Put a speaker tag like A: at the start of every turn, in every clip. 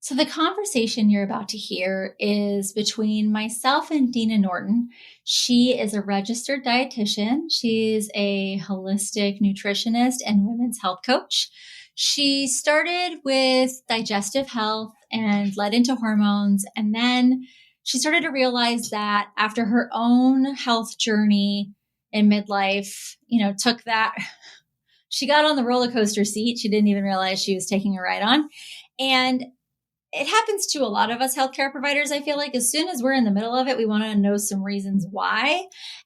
A: So the conversation you're about to hear is between myself and Dena Norton. She is a registered dietitian. She's a holistic nutritionist and women's health coach. She started with digestive health and led into hormones. And then she started to realize that after her own health journey in midlife, took that, she got on the roller coaster seat. She didn't even realize she was taking a ride on. And it happens to a lot of us healthcare providers. I feel like as soon as we're in the middle of it, we want to know some reasons why,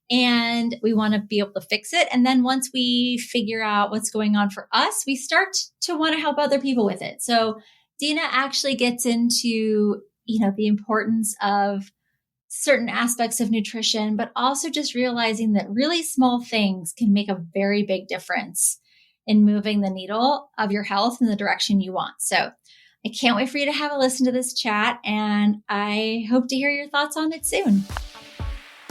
A: and we want to be able to fix it. And then once we figure out what's going on for us, we start to want to help other people with it. So Dena actually gets into, the importance of certain aspects of nutrition, but also just realizing that really small things can make a very big difference in moving the needle of your health in the direction you want. So I can't wait for you to have a listen to this chat, and I hope to hear your thoughts on it soon.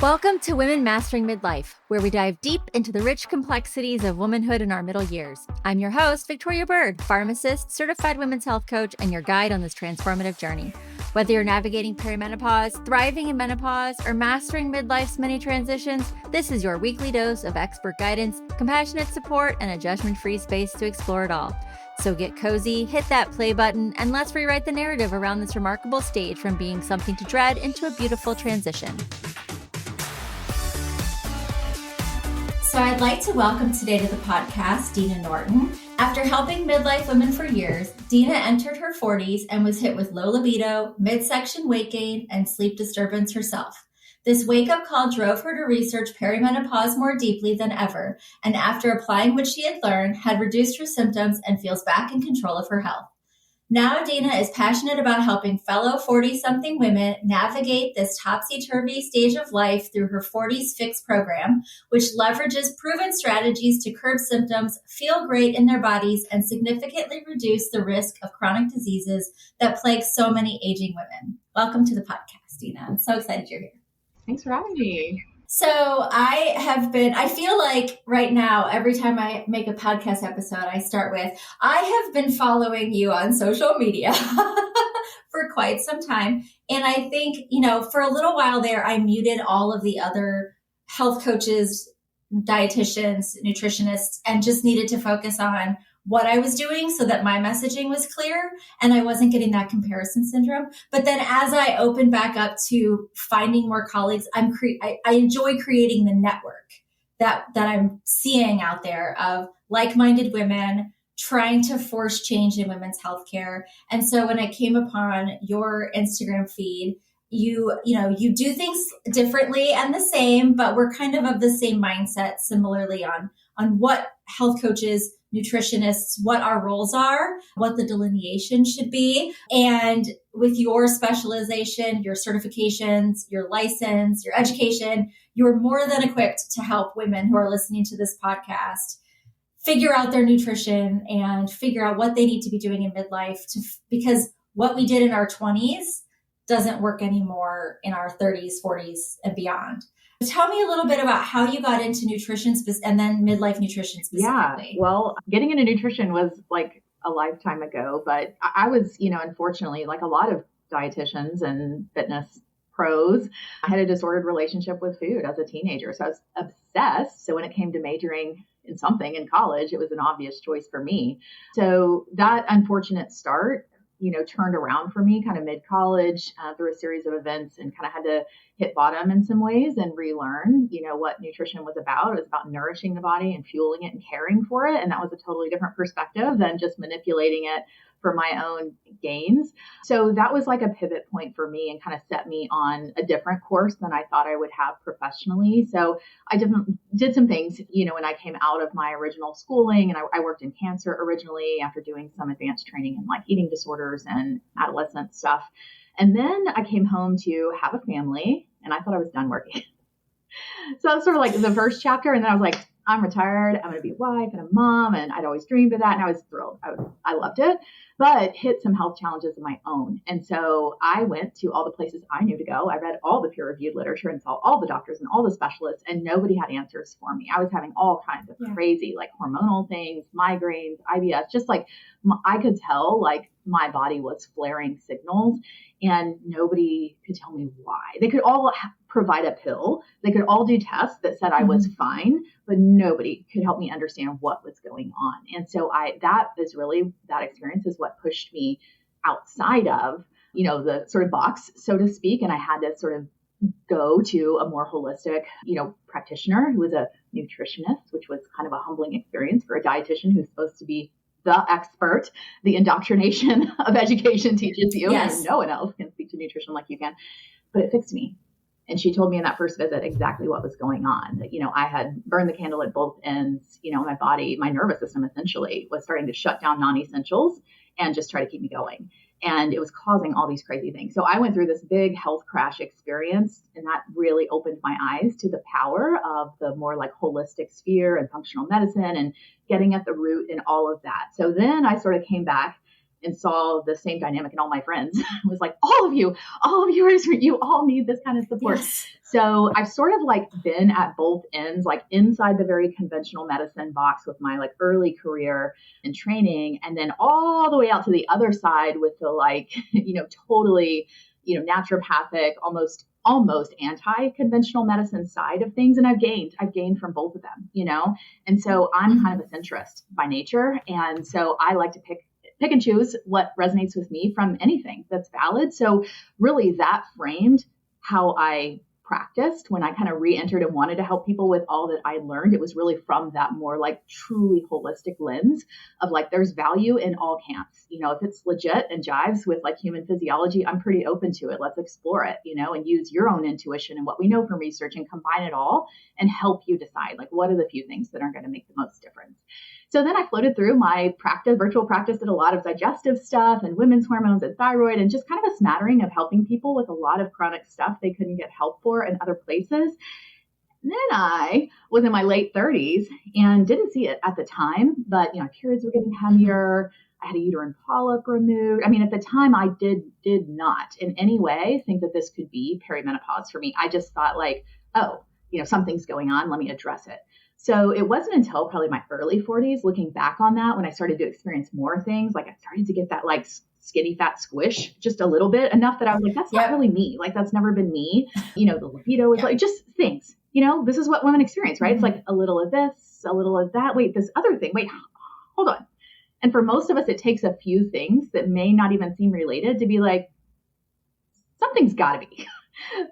B: Welcome to Women Mastering Midlife, where we dive deep into the rich complexities of womanhood in our middle years. I'm your host, Victoria Bird, pharmacist, certified women's health coach, and your guide on this transformative journey. Whether you're navigating perimenopause, thriving in menopause, or mastering midlife's many transitions, this is your weekly dose of expert guidance, compassionate support, and a judgment-free space to explore it all. So get cozy, hit that play button, and let's rewrite the narrative around this remarkable stage from being something to dread into a beautiful transition.
A: So I'd like to welcome today to the podcast, Dena Norton. After helping midlife women for years, Dena entered her 40s and was hit with low libido, midsection weight gain, and sleep disturbance herself. This wake-up call drove her to research perimenopause more deeply than ever, and after applying what she had learned, had reduced her symptoms and feels back in control of her health. Now Dena is passionate about helping fellow 40-something women navigate this topsy-turvy stage of life through her 40s Fix program, which leverages proven strategies to curb symptoms, feel great in their bodies, and significantly reduce the risk of chronic diseases that plague so many aging women. Welcome to the podcast, Dena. I'm so excited you're here.
C: Thanks for having me.
A: So I feel like right now, every time I make a podcast episode, I start with, I have been following you on social media for quite some time. And I think, for a little while there, I muted all of the other health coaches, dietitians, nutritionists, and just needed to focus on what I was doing so that my messaging was clear and I wasn't getting that comparison syndrome. But then as I open back up to finding more colleagues, I enjoy creating the network that I'm seeing out there of like-minded women trying to force change in women's healthcare. And so when I came upon your Instagram feed, you do things differently and the same, but we're kind of the same mindset similarly on what health coaches, nutritionists, what our roles are, what the delineation should be. And with your specialization, your certifications, your license, your education, you're more than equipped to help women who are listening to this podcast figure out their nutrition and figure out what they need to be doing in midlife because what we did in our 20s doesn't work anymore in our 30s, 40s, and beyond. Tell me a little bit about how you got into nutrition and then midlife nutrition specifically.
C: Yeah, well, getting into nutrition was like a lifetime ago, but I was, unfortunately, like a lot of dietitians and fitness pros, I had a disordered relationship with food as a teenager. So I was obsessed. So when it came to majoring in something in college, it was an obvious choice for me. So that unfortunate start turned around for me kind of mid-college through a series of events and kind of had to hit bottom in some ways and relearn, what nutrition was about. It was about nourishing the body and fueling it and caring for it. And that was a totally different perspective than just manipulating it for my own gains. So that was like a pivot point for me and kind of set me on a different course than I thought I would have professionally. So I did some things, when I came out of my original schooling, and I worked in cancer originally after doing some advanced training in like eating disorders and adolescent stuff. And then I came home to have a family and I thought I was done working. So that was sort of like the first chapter. And then I was like, I'm retired. I'm going to be a wife and a mom. And I'd always dreamed of that. And I was thrilled. I loved it, but hit some health challenges of my own. And so I went to all the places I knew to go. I read all the peer reviewed literature and saw all the doctors and all the specialists, and nobody had answers for me. I was having all kinds of crazy, like hormonal things, migraines, IBS, just like I could tell like my body was flaring signals and nobody could tell me why. They could all provide a pill. They could all do tests that said I was fine, but nobody could help me understand what was going on. And so that experience is what pushed me outside of, the sort of box, so to speak. And I had to sort of go to a more holistic, practitioner who was a nutritionist, which was kind of a humbling experience for a dietitian who's supposed to be the expert. The indoctrination of education teaches you, and no one else can speak to nutrition like you can. But it fixed me. And she told me in that first visit exactly what was going on, that, I had burned the candle at both ends. My body, my nervous system essentially was starting to shut down non-essentials and just try to keep me going. And it was causing all these crazy things. So I went through this big health crash experience, and that really opened my eyes to the power of the more like holistic sphere and functional medicine and getting at the root and all of that. So then I sort of came back and saw the same dynamic in all my friends. It was like, all of you all need this kind of support. Yes. So I've sort of like been at both ends, like inside the very conventional medicine box with my like early career and training, and then all the way out to the other side with the like, totally, naturopathic, almost anti-conventional medicine side of things. And I've gained from both of them, and so I'm kind of a centrist by nature. And so I like to pick and choose what resonates with me from anything that's valid. So really that framed how I practiced when I kind of re-entered and wanted to help people with all that I learned. It was really from that more like truly holistic lens of like, there's value in all camps. If it's legit and jives with like human physiology, I'm pretty open to it. Let's explore it, and use your own intuition and what we know from research and combine it all and help you decide like, what are the few things that are going to make the most difference. So then I floated through my virtual practice, did a lot of digestive stuff and women's hormones and thyroid and just kind of a smattering of helping people with a lot of chronic stuff they couldn't get help for in other places. And then I was in my late 30s and didn't see it at the time, but periods were getting heavier. I had a uterine polyp removed. I mean, at the time I did not in any way think that this could be perimenopause for me. I just thought like, oh, something's going on. Let me address it. So it wasn't until probably my early 40s, looking back on that, when I started to experience more things, like I started to get that like skinny fat squish just a little bit, enough that I was like, that's not really me. Like that's never been me. The libido is like just things, this is what women experience, right? It's like a little of this, a little of that. Wait, this other thing. Wait, hold on. And for most of us, it takes a few things that may not even seem related to be like, something's got to be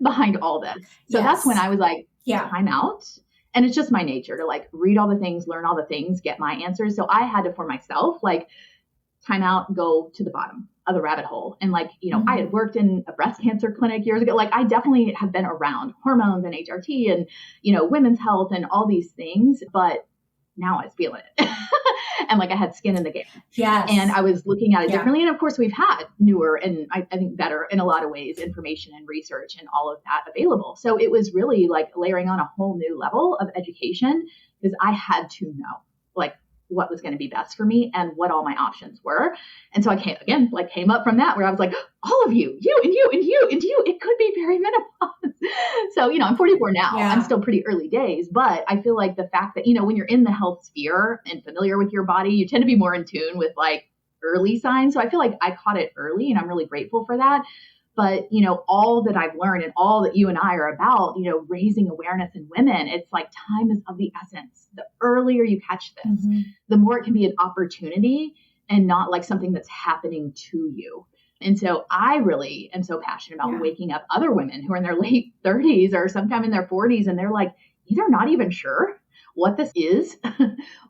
C: behind all this. So that's when I was like, time out. And it's just my nature to like read all the things, learn all the things, get my answers. So I had to, for myself, like time out, go to the bottom of the rabbit hole. And like, I had worked in a breast cancer clinic years ago. Like I definitely have been around hormones and HRT and, women's health and all these things, but now I was feeling it. And like I had skin in the game.
A: Yes.
C: And I was looking at it differently. And of course we've had newer and I think better in a lot of ways, information and research and all of that available. So it was really like layering on a whole new level of education because I had to know like what was going to be best for me and what all my options were. And so I came up from that where I was like, all of you and you and you and you, it could be perimenopause. So, I'm 44 now. I'm still pretty early days, but I feel like the fact that, when you're in the health sphere and familiar with your body, you tend to be more in tune with like early signs. So I feel like I caught it early and I'm really grateful for that. But, all that I've learned and all that you and I are about, raising awareness in women, it's like time is of the essence. The earlier you catch this, the more it can be an opportunity and not like something that's happening to you. And so I really am so passionate about waking up other women who are in their late 30s or sometime in their 40s. And they're like, either not even sure what this is,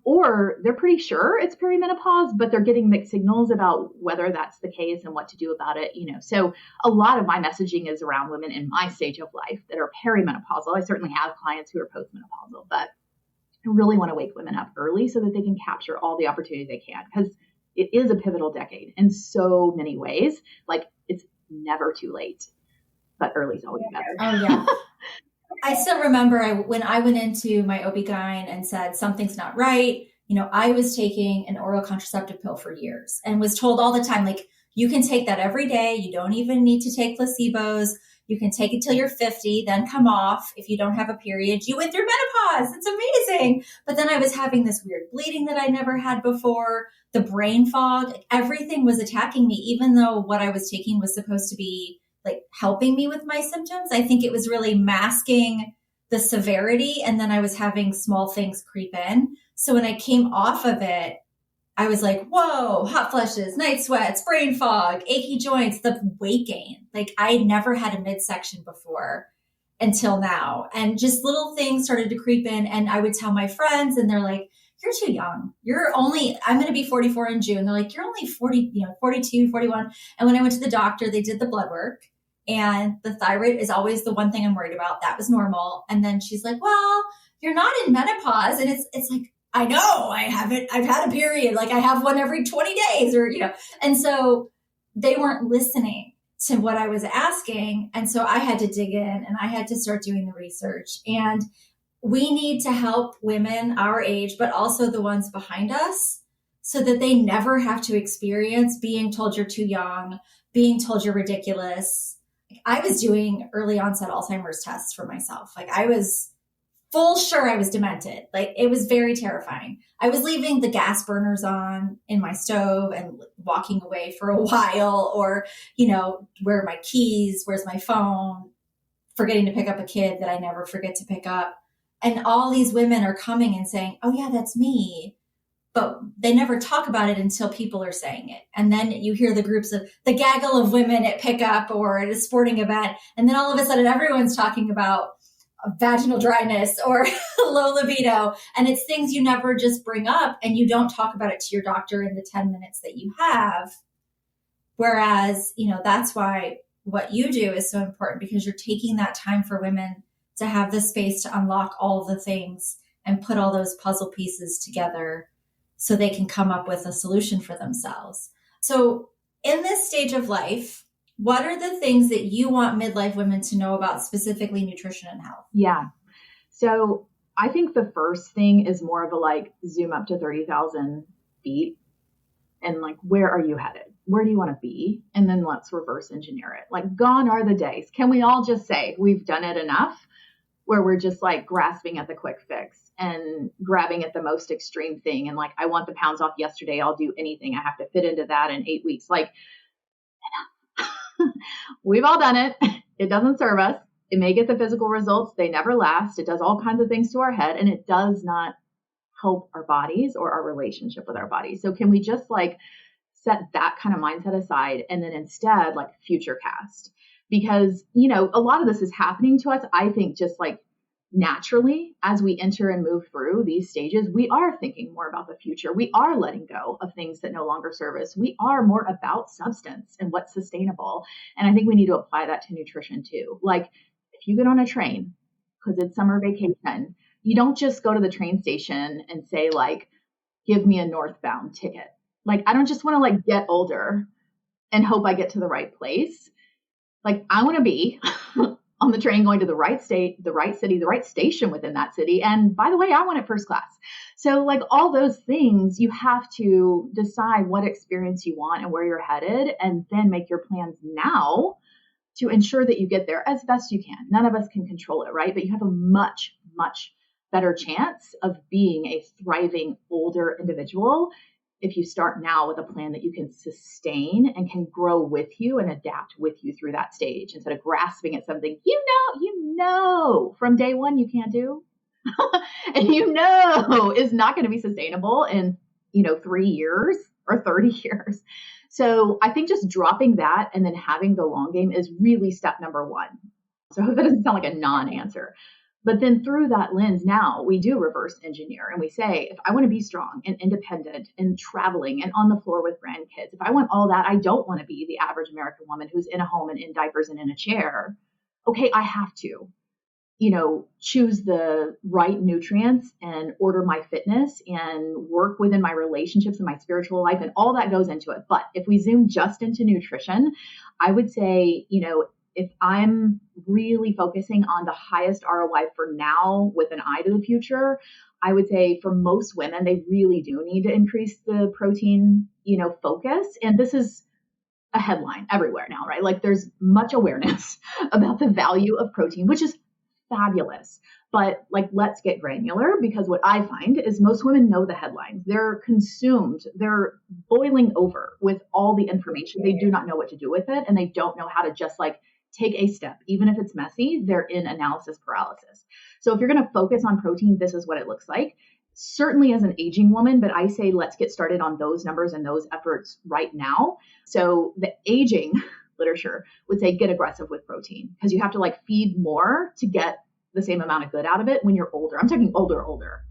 C: or they're pretty sure it's perimenopause, but they're getting mixed signals about whether that's the case and what to do about it. So a lot of my messaging is around women in my stage of life that are perimenopausal. I certainly have clients who are postmenopausal, but I really want to wake women up early so that they can capture all the opportunity they can, because it is a pivotal decade in so many ways. Like it's never too late, but early is always better.
A: Oh yeah. I still remember when I went into my OB-GYN and said, something's not right. I was taking an oral contraceptive pill for years and was told all the time, like, you can take that every day. You don't even need to take placebos. You can take it till you're 50, then come off. If you don't have a period, you went through menopause. It's amazing. But then I was having this weird bleeding that I never had before, the brain fog, everything was attacking me, even though what I was taking was supposed to be like helping me with my symptoms. I think it was really masking the severity. And then I was having small things creep in. So when I came off of it, I was like, whoa, hot flushes, night sweats, brain fog, achy joints, the weight gain. Like I had never had a midsection before until now. And just little things started to creep in. And I would tell my friends and they're like, you're too young. I'm going to be 44 in June. They're like, you're only 40, 42, 41. And when I went to the doctor, they did the blood work and the thyroid is always the one thing I'm worried about. That was normal. And then she's like, well, you're not in menopause. And it's like, I know I haven't, I've had a period. Like I have one every 20 days or, and so they weren't listening to what I was asking. And so I had to dig in and I had to start doing the research. And we need to help women our age, but also the ones behind us so that they never have to experience being told you're too young, being told you're ridiculous. I was doing early onset Alzheimer's tests for myself. Like I was full sure I was demented. Like it was very terrifying. I was leaving the gas burners on in my stove and walking away for a while or, where are my keys? Where's my phone? Forgetting to pick up a kid that I never forget to pick up. And all these women are coming and saying, oh yeah, that's me. But they never talk about it until people are saying it. And then you hear the groups of the gaggle of women at pickup or at a sporting event. And then all of a sudden everyone's talking about vaginal dryness or low libido. And it's things you never just bring up and you don't talk about it to your doctor in the 10 minutes that you have. Whereas, that's why what you do is so important because you're taking that time for women to have the space to unlock all the things and put all those puzzle pieces together so they can come up with a solution for themselves. So in this stage of life, what are the things that you want midlife women to know about specifically nutrition and health?
C: Yeah. So I think the first thing is more of a zoom up to 30,000 feet and where are you headed? Where do you want to be? And then let's reverse engineer it. Gone are the days. Can we all just say we've done it enough where we're just grasping at the quick fix and grabbing at the most extreme thing? And I want the pounds off yesterday. I'll do anything. I have to fit into that in 8 weeks. We've all done it. It doesn't serve us. It may get the physical results. They never last. It does all kinds of things to our head and it does not help our bodies or our relationship with our bodies. So can we just set that kind of mindset aside and then instead future cast? Because, a lot of this is happening to us. I think just naturally as we enter and move through these stages, we are thinking more about the future. We are letting go of things that no longer serve us. We are more about substance and what's sustainable. And I think we need to apply that to nutrition too. If you get on a train, because it's summer vacation, you don't just go to the train station and say give me a northbound ticket. I don't just want to get older and hope I get to the right place. I want to be on the train going to the right state, the right city, the right station within that city. And by the way, I want it first class. So all those things, you have to decide what experience you want and where you're headed, and then make your plans now to ensure that you get there as best you can. None of us can control it, right? But you have a much, much better chance of being a thriving older individual if you start now with a plan that you can sustain and can grow with you and adapt with you through that stage instead of grasping at something from day one you can't do and is not going to be sustainable in 3 years or 30 years. So I think just dropping that and then having the long game is really step number one. So I hope that doesn't sound like a non-answer. But then through that lens, now we do reverse engineer and we say, if I want to be strong and independent and traveling and on the floor with grandkids, if I want all that, I don't want to be the average American woman who's in a home and in diapers and in a chair. Okay, I have to, choose the right nutrients and order my fitness and work within my relationships and my spiritual life, and all that goes into it. But if we zoom just into nutrition, I would say, if I'm really focusing on the highest ROI for now with an eye to the future, I would say for most women, they really do need to increase the protein, focus. And this is a headline everywhere now, right? Like there's much awareness about the value of protein, which is fabulous. But like, let's get granular, because what I find is most women know the headlines. They're consumed. They're boiling over with all the information. They do not know what to do with it. And they don't know how to just like take a step. Even if it's messy, they're in analysis paralysis. So if you're going to focus on protein, this is what it looks like. Certainly as an aging woman, but I say let's get started on those numbers and those efforts right now. So the aging literature would say get aggressive with protein, because you have to like feed more to get the same amount of good out of it when you're older. I'm talking older.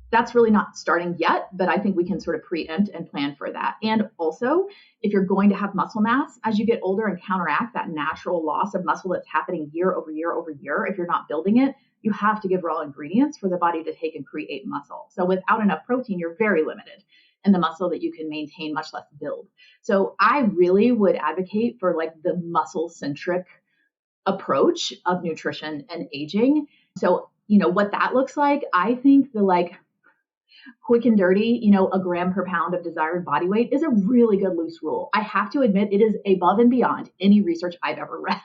C: That's really not starting yet, but I think we can sort of preempt and plan for that. And also, if you're going to have muscle mass as you get older and counteract that natural loss of muscle that's happening year over year over year, if you're not building it, you have to give raw ingredients for the body to take and create muscle. So without enough protein, you're very limited in the muscle that you can maintain, much less build. So I really would advocate for like the muscle-centric approach of nutrition and aging. So, what that looks like, I think the like quick and dirty, a gram per pound of desired body weight is a really good loose rule. I have to admit it is above and beyond any research I've ever read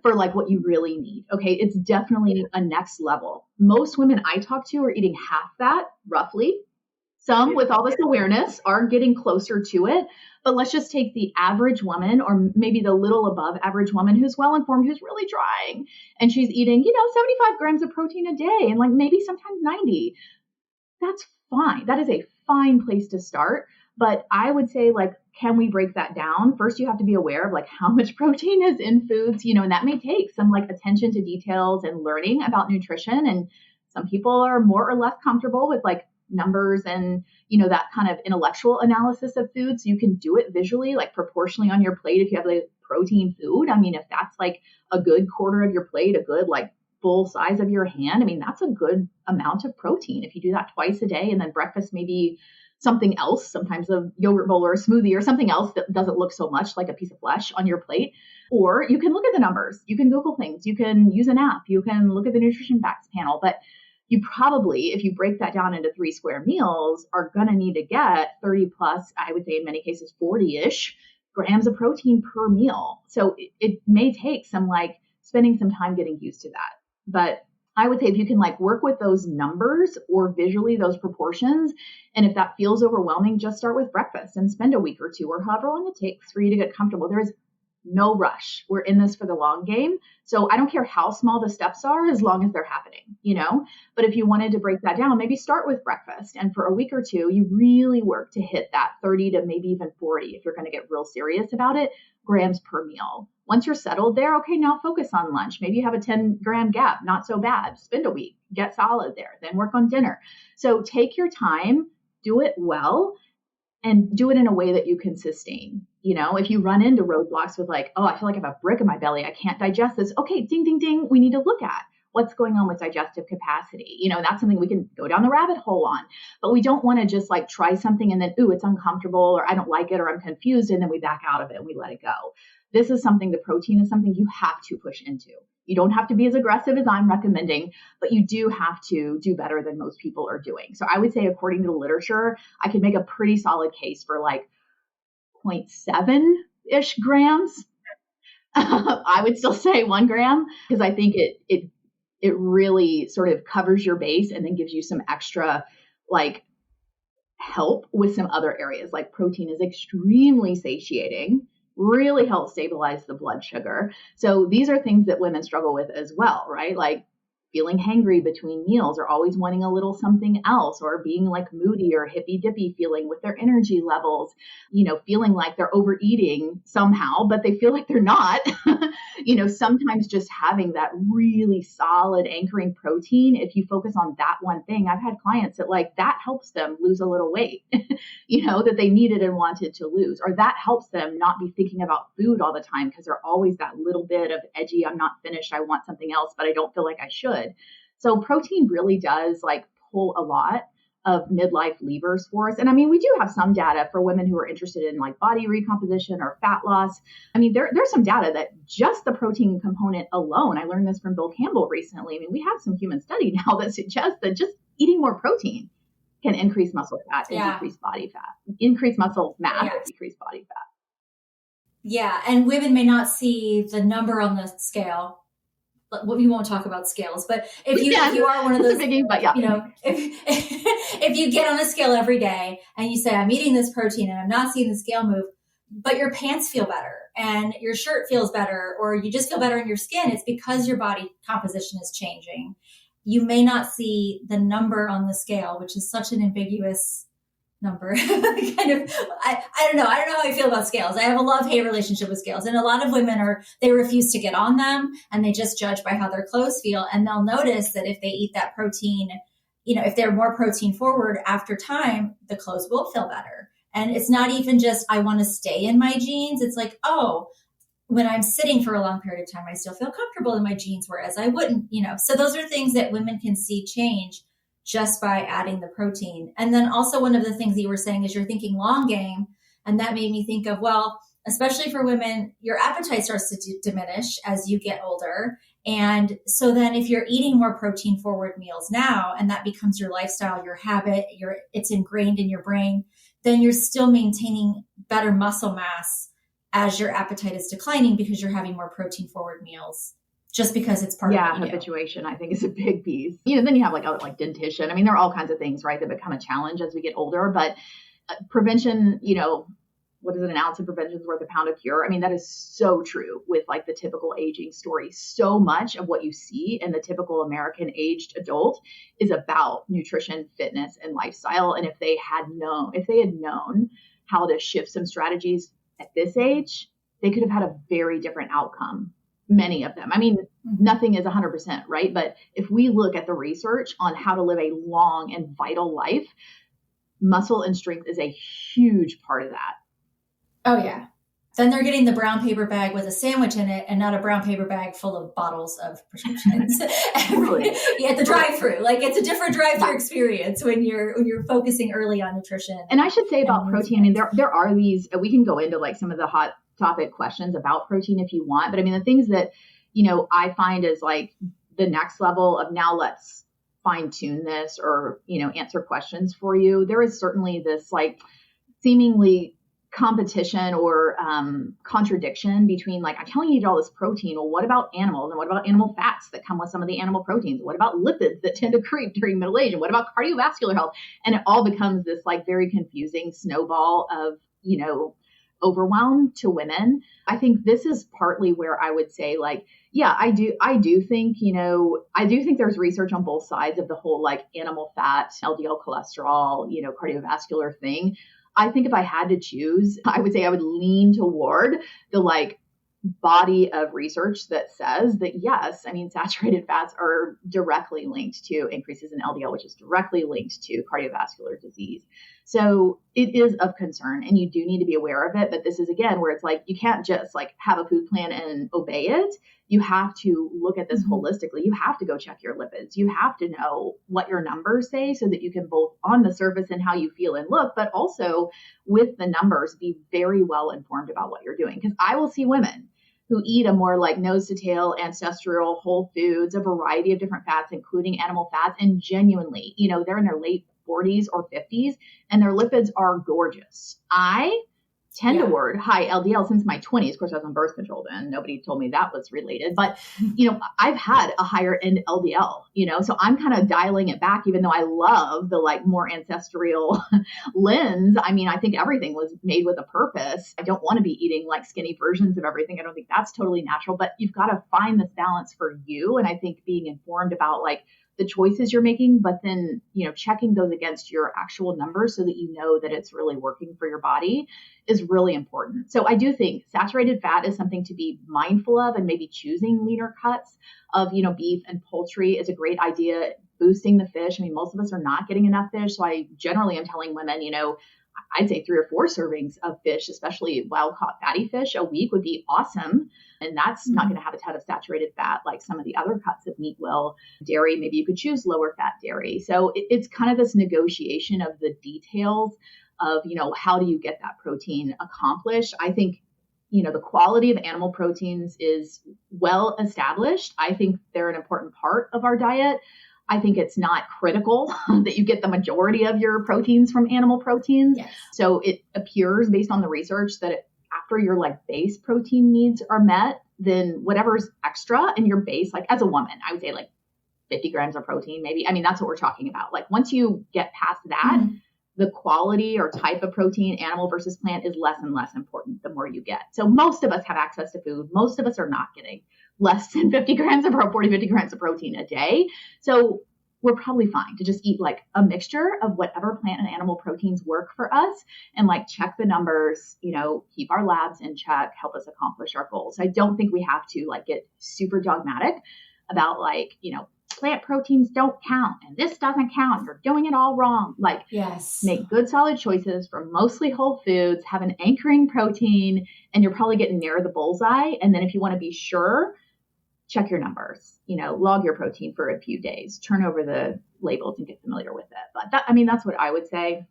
C: for like what you really need. Okay. It's definitely a next level. Most women I talk to are eating half that roughly. Some with all this awareness are getting closer to it, but let's just take the average woman, or maybe the little above average woman who's well-informed, who's really trying, and she's eating, 75 grams of protein a day and like maybe sometimes 90. That's fine. That is a fine place to start. But I would say like, can we break that down? First, you have to be aware of like how much protein is in foods, and that may take some like attention to details and learning about nutrition. And some people are more or less comfortable with like numbers and, that kind of intellectual analysis of food. So you can do it visually, like proportionally on your plate. If you have like protein food, I mean, if that's like a good quarter of your plate, a good like full size of your hand, I mean, that's a good amount of protein. If you do that twice a day, and then breakfast, maybe something else, sometimes a yogurt bowl or a smoothie or something else that doesn't look so much like a piece of flesh on your plate. Or you can look at the numbers, you can Google things, you can use an app, you can look at the nutrition facts panel, but you probably, if you break that down into 3 square meals, are going to need to get 30 plus, I would say in many cases 40-ish grams of protein per meal. So it may take some like spending some time getting used to that. But I would say if you can like work with those numbers or visually those proportions, and if that feels overwhelming, just start with breakfast and spend a week or two or however long it takes for you to get comfortable. There is no rush. We're in this for the long game. So I don't care how small the steps are as long as they're happening, But if you wanted to break that down, maybe start with breakfast. And for a week or two, you really work to hit that 30 to maybe even 40, if you're going to get real serious about it, grams per meal. Once you're settled there, okay, now focus on lunch. Maybe you have a 10-gram gap, not so bad. Spend a week, get solid there, then work on dinner. So take your time, do it well, and do it in a way that you can sustain. If you run into roadblocks with like, oh, I feel like I have a brick in my belly, I can't digest this. Okay, ding, ding, ding. We need to look at what's going on with digestive capacity. That's something we can go down the rabbit hole on, but we don't want to just like try something and then, ooh, it's uncomfortable, or I don't like it, or I'm confused. And then we back out of it and we let it go. This is something, the protein is something you have to push into. You don't have to be as aggressive as I'm recommending, but you do have to do better than most people are doing. So I would say, according to the literature, I could make a pretty solid case for like 0.7-ish grams. I would still say 1 gram, because I think it really sort of covers your base and then gives you some extra like help with some other areas. Like protein is extremely satiating, really helps stabilize the blood sugar. So these are things that women struggle with as well, right? Like feeling hangry between meals, or always wanting a little something else, or being like moody or hippy dippy feeling with their energy levels, feeling like they're overeating somehow, but they feel like they're not. Sometimes just having that really solid anchoring protein, if you focus on that one thing, I've had clients that like that helps them lose a little weight, that they needed and wanted to lose, or that helps them not be thinking about food all the time because they're always that little bit of edgy, I'm not finished, I want something else, but I don't feel like I should. So protein really does like pull a lot of midlife levers for us. And I mean, we do have some data for women who are interested in like body recomposition or fat loss. I mean, there's some data that just the protein component alone, I learned this from Bill Campbell recently. I mean, we have some human study now that suggests that just eating more protein can increase muscle fat and decrease body fat, increase muscle mass, decrease body fat.
A: Yeah. And women may not see the number on the scale. We won't talk about scales, but if you are one of those,
C: biggie, but yeah.
A: If you get on a scale every day and you say, I'm eating this protein and I'm not seeing the scale move, but your pants feel better and your shirt feels better, or you just feel better in your skin, it's because your body composition is changing. You may not see the number on the scale, which is such an ambiguous number. I don't know how I feel about scales. I have a love-hate relationship with scales. And a lot of women they refuse to get on them and they just judge by how their clothes feel. And they'll notice that if they eat that protein, if they're more protein forward after time, the clothes will feel better. And it's not even just, I want to stay in my jeans. It's like, oh, when I'm sitting for a long period of time, I still feel comfortable in my jeans, whereas I wouldn't, So those are things that women can see change just by adding the protein. And then also one of the things that you were saying is you're thinking long game. And that made me think of, well, especially for women, your appetite starts to diminish as you get older. And so then if you're eating more protein forward meals now, and that becomes your lifestyle, your habit, it's ingrained in your brain, then you're still maintaining better muscle mass as your appetite is declining because you're having more protein forward meals. Just because it's part of it.
C: Yeah, habituation, I think, is a big piece. Then you have like dentition. I mean, there are all kinds of things, right, that become a challenge as we get older. But prevention, what is it? An ounce of prevention is worth a pound of cure. I mean, that is so true with like the typical aging story. So much of what you see in the typical American aged adult is about nutrition, fitness, and lifestyle. And if they had known how to shift some strategies at this age, they could have had a very different outcome. Many of them. I mean, nothing is 100%, right? But if we look at the research on how to live a long and vital life, muscle and strength is a huge part of that.
A: Oh, yeah. Then they're getting the brown paper bag with a sandwich in it and not a brown paper bag full of bottles of prescriptions at the drive-thru. Like, it's a different drive-thru experience when you're focusing early on nutrition.
C: And I should say about protein, I mean, there are these, we can go into like some of the hot topic questions about protein if you want, but I mean, the things that, I find is like the next level of now let's fine tune this or, answer questions for you. There is certainly this like seemingly competition or contradiction between like, I'm telling you to eat all this protein. Well, what about animals? And what about animal fats that come with some of the animal proteins? What about lipids that tend to creep during middle age? And what about cardiovascular health? And it all becomes this like very confusing snowball of, overwhelm to women. I think this is partly where I would say like, yeah, I do think there's research on both sides of the whole like animal fat, LDL cholesterol, cardiovascular thing. I think if I had to choose, I would say I would lean toward the like body of research that says that, yes, I mean, saturated fats are directly linked to increases in LDL, which is directly linked to cardiovascular disease. So it is of concern and you do need to be aware of it. But this is, again, where it's like, you can't just like have a food plan and obey it. You have to look at this holistically. You have to go check your lipids. You have to know what your numbers say so that you can both on the surface and how you feel and look, but also with the numbers, be very well informed about what you're doing. Because I will see women who eat a more like nose to tail, ancestral, whole foods, a variety of different fats, including animal fats, and genuinely, they're in their late 40s or 50s, and their lipids are gorgeous. I tend toward high LDL since my 20s. Of course, I was on birth control then. Nobody told me that was related. But, I've had a higher end LDL, so I'm kind of dialing it back, even though I love the like more ancestral lens. I mean, I think everything was made with a purpose. I don't want to be eating like skinny versions of everything. I don't think that's totally natural, but you've got to find this balance for you. And I think being informed about like the choices you're making, but then, checking those against your actual numbers so that you know that it's really working for your body is really important. So I do think saturated fat is something to be mindful of, and maybe choosing leaner cuts of, beef and poultry is a great idea. Boosting the fish. I mean, most of us are not getting enough fish. So I generally am telling women, I'd say 3 or 4 servings of fish, especially wild caught fatty fish a week would be awesome. And that's not going to have a ton of saturated fat like some of the other cuts of meat will. Dairy, maybe you could choose lower fat dairy. So it's kind of this negotiation of the details of, how do you get that protein accomplished? I think, the quality of animal proteins is well established. I think they're an important part of our diet. I think it's not critical that you get the majority of your proteins from animal proteins.
A: Yes.
C: So it appears based on the research that after your like base protein needs are met, then whatever's extra in your base, like as a woman, I would say like 50 grams of protein, maybe. I mean, that's what we're talking about. Like once you get past that, the quality or type of protein, animal versus plant, is less and less important the more you get. So most of us have access to food. Most of us are not getting less than 50 grams of 40, 50 grams of protein a day. So we're probably fine to just eat like a mixture of whatever plant and animal proteins work for us and like check the numbers, you know, keep our labs in check, help us accomplish our goals. I don't think we have to like get super dogmatic about like, you know, plant proteins don't count and this doesn't count. You're doing it all wrong. Like,
A: yes,
C: make good solid choices from mostly whole foods, have an anchoring protein, and you're probably getting near the bullseye. And then if you want to be sure, check your numbers, you know, log your protein for a few days, turn over the labels and get familiar with it. But that, I mean, that's what I would say.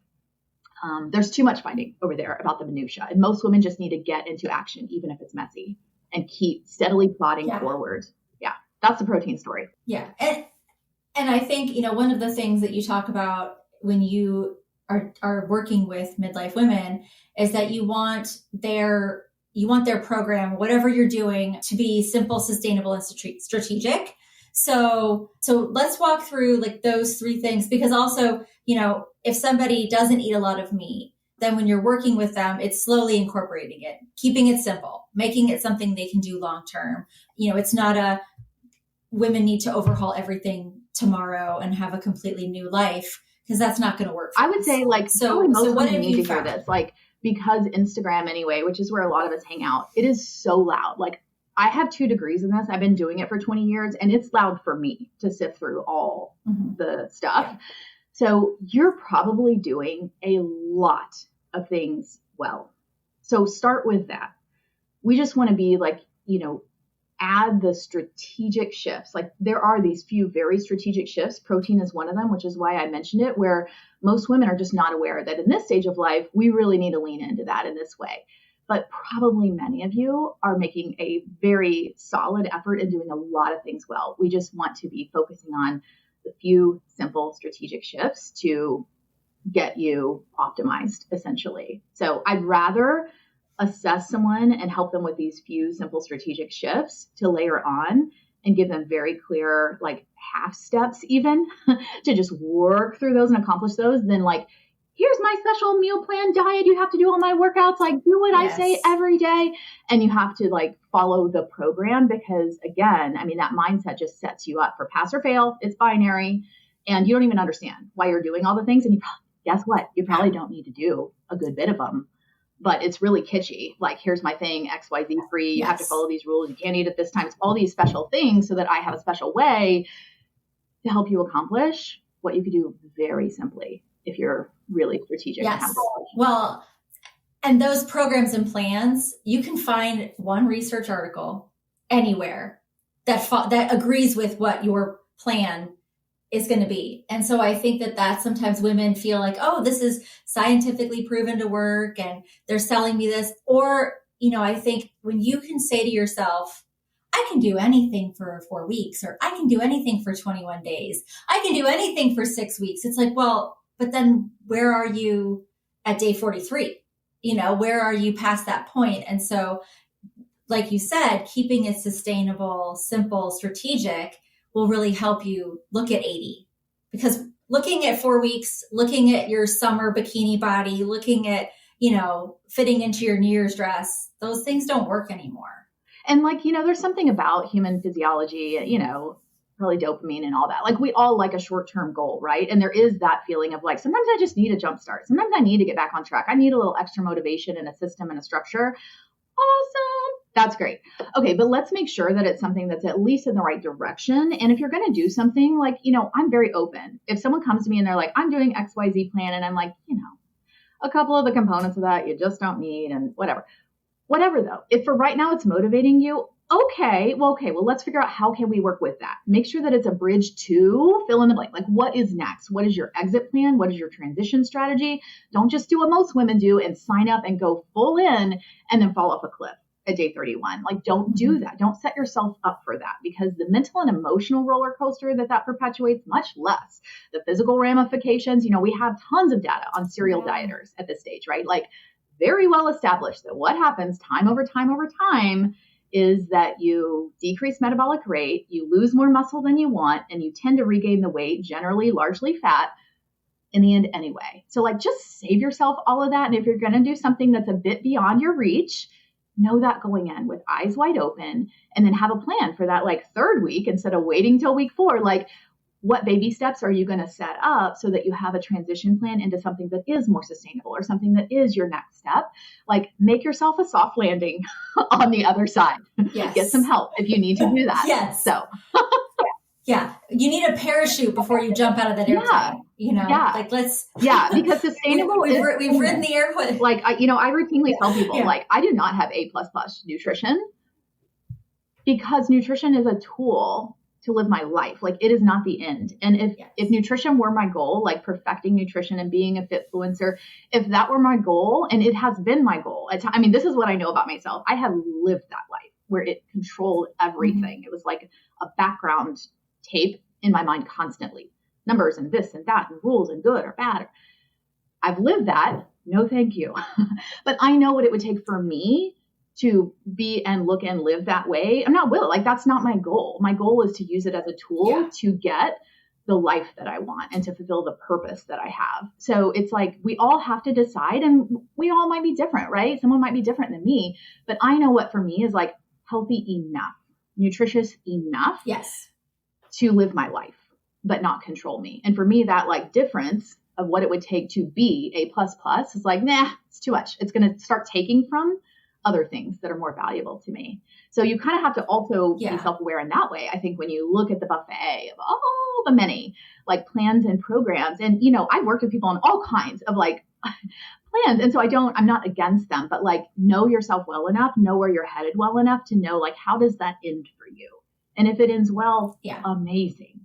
C: There's too much fighting over there about the minutia, and most women just need to get into action, even if it's messy, and keep steadily plodding forward. Yeah. That's the protein story.
A: Yeah. And I think, you know, one of the things that you talk about when you are working with midlife women is that you want their program, whatever you're doing, to be simple, sustainable, and strategic. So let's walk through like those three things, because also, you know, if somebody doesn't eat a lot of meat, then when you're working with them, it's slowly incorporating it, keeping it simple, making it something they can do long term. You know, it's not women need to overhaul everything tomorrow and have a completely new life, because that's not going to work.
C: I would say like,
A: so what have you found?
C: This? Like, because Instagram anyway, which is where a lot of us hang out, it is so loud. Like I have 2 degrees in this. I've been doing it for 20 years and it's loud for me to sift through all the stuff. Yeah. So you're probably doing a lot of things well. So start with that. We just want to be like, you know, add the strategic shifts. Like there are these few very strategic shifts. Protein is one of them, which is why I mentioned it, where most women are just not aware that in this stage of life, we really need to lean into that in this way. But probably many of you are making a very solid effort and doing a lot of things well. We just want to be focusing on the few simple strategic shifts to get you optimized, essentially. So I'd rather assess someone and help them with these few simple strategic shifts to layer on and give them very clear, like half steps even to just work through those and accomplish those, then like, here's my special meal plan diet. You have to do all my workouts, like do what I say every day. And you have to like follow the program, because again, I mean, that mindset just sets you up for pass or fail. It's binary and you don't even understand why you're doing all the things. And guess what? You probably don't need to do a good bit of them. But it's really kitschy. Like, here's my thing, XYZ free. You have to follow these rules. You can't eat at this time. It's all these special things so that I have a special way to help you accomplish what you could do very simply if you're really strategic.
A: Yes. Well, and those programs and plans, you can find one research article anywhere that agrees with what your plan is going to be. And so I think that sometimes women feel like, oh, this is scientifically proven to work and they're selling me this. Or, you know, I think when you can say to yourself, I can do anything for 4 weeks, or I can do anything for 21 days. I can do anything for 6 weeks. It's like, well, but then where are you at day 43? You know, where are you past that point? And so, like you said, keeping it sustainable, simple, strategic will really help you look at 80, because looking at 4 weeks, looking at your summer bikini body, looking at, you know, fitting into your New Year's dress, those things don't work anymore.
C: And like, you know, there's something about human physiology, you know, probably dopamine and all that. Like we all like a short-term goal, right? And there is that feeling of like, sometimes I just need a jump start. Sometimes I need to get back on track. I need a little extra motivation and a system and a structure. Awesome. That's great. Okay, but let's make sure that it's something that's at least in the right direction. And if you're going to do something, like, you know, I'm very open. If someone comes to me and they're like, I'm doing XYZ plan, and I'm like, you know, a couple of the components of that you just don't need, and whatever though, if for right now it's motivating you, okay, well, let's figure out how can we work with that. Make sure that it's a bridge to fill in the blank. Like, what is next? What is your exit plan? What is your transition strategy? Don't just do what most women do and sign up and go full in and then fall off a cliff at day 31. Like, don't do that. Don't set yourself up for that, because the mental and emotional roller coaster that perpetuates, much less the physical ramifications. You know, we have tons of data on serial dieters at this stage, right? Like, very well established that what happens time over time is that you decrease metabolic rate, you lose more muscle than you want, and you tend to regain the weight, generally largely fat, in the end anyway. So like just save yourself all of that. And if you're going to do something that's a bit beyond your reach, know that going in with eyes wide open, and then have a plan for that like third week instead of waiting till week 4. Like, what baby steps are you going to set up so that you have a transition plan into something that is more sustainable or something that is your next step? Like, make yourself a soft landing on the other side.
A: Yes.
C: Get some help if you need to do that.
A: Yes.
C: So,
A: yeah. You need a parachute before you jump out of that airplane. You know, like let's.
C: Yeah, because sustainable
A: we've ridden the airplane.
C: Like, I routinely tell people, like, I do not have A++ nutrition because nutrition is a tool to live my life. Like, it is not the end. And if nutrition were my goal, like perfecting nutrition and being a fitfluencer, if that were my goal, and it has been my goal, I mean, this is what I know about myself. I have lived that life where it controlled everything. It was like a background tape in my mind constantly. Numbers and this and that and rules and good or bad. I've lived that. No, thank you. But I know what it would take for me to be and look and live that way. I'm not like, that's not my goal. My goal is to use it as a tool to get the life that I want and to fulfill the purpose that I have. So it's like, we all have to decide, and we all might be different, right? Someone might be different than me, but I know what for me is like healthy enough, nutritious enough to live my life, but not control me. And for me, that like difference of what it would take to be A++ is like, nah, it's too much. It's going to start taking from other things that are more valuable to me. So you kind of have to also be self-aware in that way. I think when you look at the buffet of all the many like plans and programs, and, I've worked with people on all kinds of like plans. And so I'm not against them, but like know yourself well enough, know where you're headed well enough to know like, how does that end for you? And if it ends well, amazing.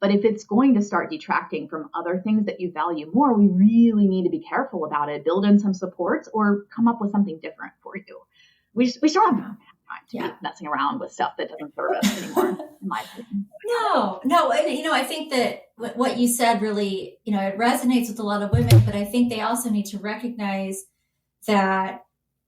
C: But if it's going to start detracting from other things that you value more, we really need to be careful about it, build in some supports, or come up with something different for you. We just don't have time to be messing around with stuff that doesn't serve us anymore, in my opinion.
A: No. And, I think that what you said really, it resonates with a lot of women, but I think they also need to recognize that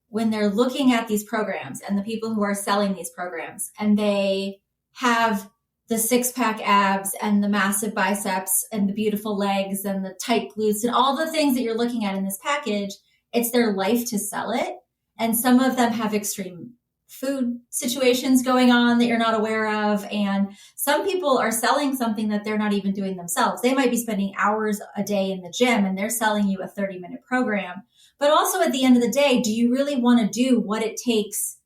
A: when they're looking at these programs and the people who are selling these programs, and they have the 6-pack abs and the massive biceps and the beautiful legs and the tight glutes and all the things that you're looking at in this package, it's their life to sell it. And some of them have extreme food situations going on that you're not aware of. And some people are selling something that they're not even doing themselves. They might be spending hours a day in the gym and they're selling you a 30-minute program. But also at the end of the day, do you really want to do what it takes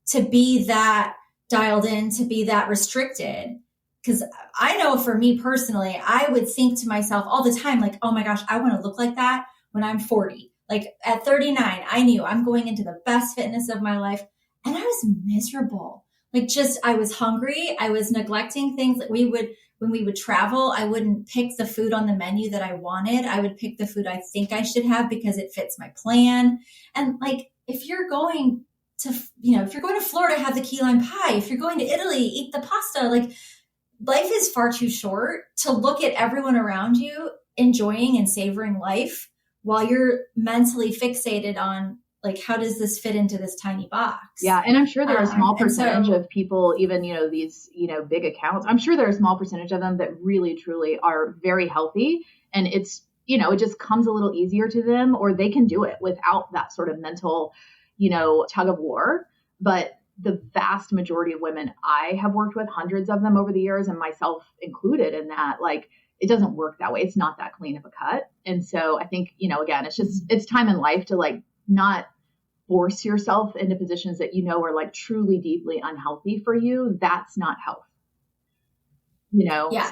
A: to be that dialed in, to be that restricted? Because I know for me personally, I would think to myself all the time, like, oh my gosh, I want to look like that when I'm 40. Like at 39, I knew I'm going into the best fitness of my life. And I was miserable. Like I was hungry. I was neglecting things. Like when we would travel, I wouldn't pick the food on the menu that I wanted. I would pick the food I think I should have because it fits my plan. And like, if you're going to Florida, have the key lime pie. If you're going to Italy, eat the pasta. Like, life is far too short to look at everyone around you enjoying and savoring life while you're mentally fixated on like, how does this fit into this tiny box?
C: Yeah. And I'm sure there are a small percentage of people, even, these, big accounts, I'm sure there are a small percentage of them that really, truly are very healthy. And it's, it just comes a little easier to them, or they can do it without that sort of mental, tug of war. But the vast majority of women I have worked with, hundreds of them over the years, and myself included in that, like, it doesn't work that way. It's not that clean of a cut. And so I think, again, it's time in life to like not force yourself into positions that, are like truly deeply unhealthy for you. That's not health,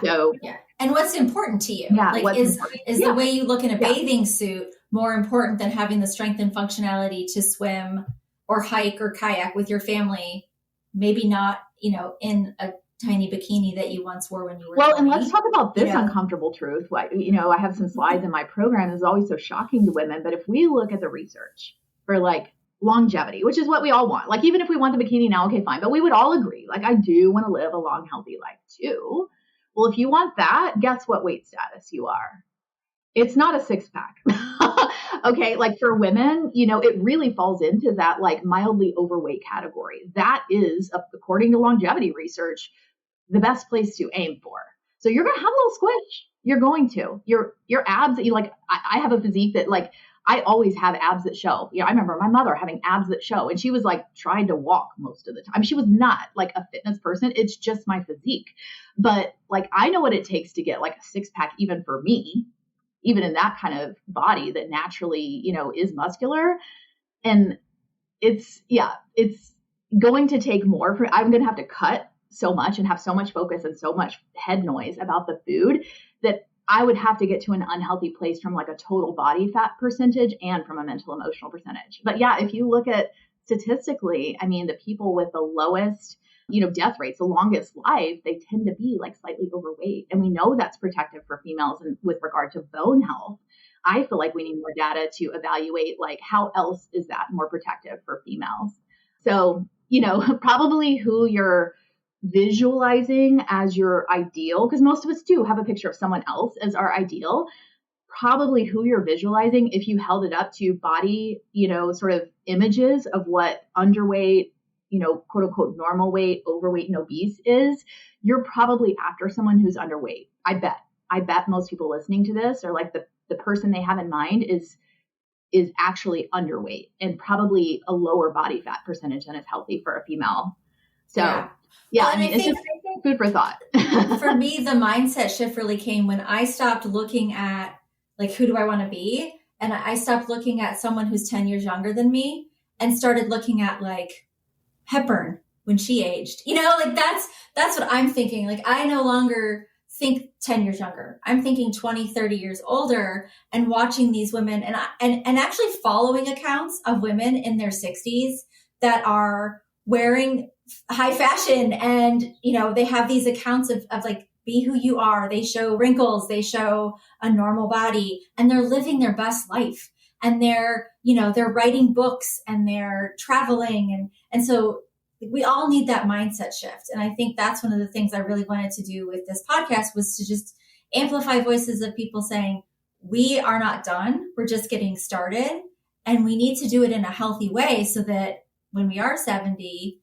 C: So
A: And what's important to you?
C: Yeah,
A: like is the way you look in a bathing suit more important than having the strength and functionality to swim or hike or kayak with your family? Maybe not, in a tiny bikini that you once wore when you were 20.
C: And let's talk about this uncomfortable truth. I have some slides in my program. It's always so shocking to women. But if we look at the research for like longevity, which is what we all want, like even if we want the bikini now, okay, fine. But we would all agree, like I do want to live a long, healthy life too. Well, if you want that, guess what weight status you are? It's not a six pack. Okay. Like for women, it really falls into that like mildly overweight category. That is, according to longevity research, the best place to aim for. So you're going to have a little squish. You're going to. Your abs that you like, I have a physique that like, I always have abs that show. I remember my mother having abs that show, and she was like trying to walk most of the time. She was not like a fitness person. It's just my physique. But like, I know what it takes to get like a six pack, even for me, even in that kind of body that naturally, is muscular. And it's going to take more I'm going to have to cut so much and have so much focus and so much head noise about the food that I would have to get to an unhealthy place from like a total body fat percentage and from a mental emotional percentage. But yeah, if you look at statistically, I mean, the people with the lowest, death rates, the longest life, they tend to be like slightly overweight. And we know that's protective for females. And with regard to bone health, I feel like we need more data to evaluate like how else is that more protective for females. So, probably who you're visualizing as your ideal, because most of us do have a picture of someone else as our ideal, probably who you're visualizing, if you held it up to body, sort of images of what underweight, quote unquote, normal weight, overweight and obese is, you're probably after someone who's underweight. I bet most people listening to this are like the person they have in mind is actually underweight and probably a lower body fat percentage than is healthy for a female. So yeah, well, it's just food for thought.
A: For me, the mindset shift really came when I stopped looking at like, who do I want to be? And I stopped looking at someone who's 10 years younger than me and started looking at like Hepburn when she aged, like that's what I'm thinking. Like, I no longer think 10 years younger. I'm thinking 20, 30 years older, and watching these women and actually following accounts of women in their 60s that are wearing high fashion. And, they have these accounts of like, be who you are. They show wrinkles, they show a normal body, and they're living their best life. And they're writing books and they're traveling. And so we all need that mindset shift. And I think that's one of the things I really wanted to do with this podcast, was to just amplify voices of people saying, we are not done. We're just getting started, and we need to do it in a healthy way so that when we are 70,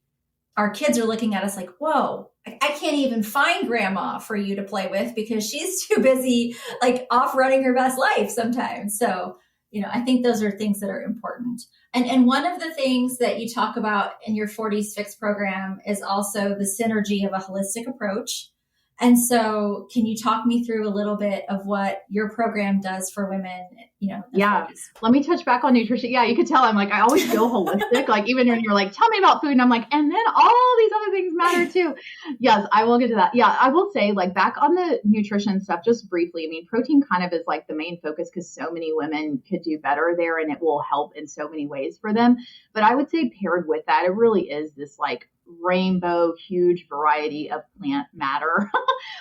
A: our kids are looking at us like, whoa, I can't even find grandma for you to play with because she's too busy, like off running her best life sometimes. So, I think those are things that are important. And one of the things that you talk about in your 40s Fix program is also the synergy of a holistic approach. And so can you talk me through a little bit of what your program does for women,
C: Yeah. 40s? Let me touch back on nutrition. Yeah, you could tell I'm like, I always feel holistic. Like even when you're like, tell me about food, and I'm like, and then all these other things matter too. Yes, I will get to that. Yeah, I will say like back on the nutrition stuff, just briefly. I mean, protein kind of is like the main focus because so many women could do better there and it will help in so many ways for them. But I would say paired with that, it really is this like rainbow, huge variety of plant matter,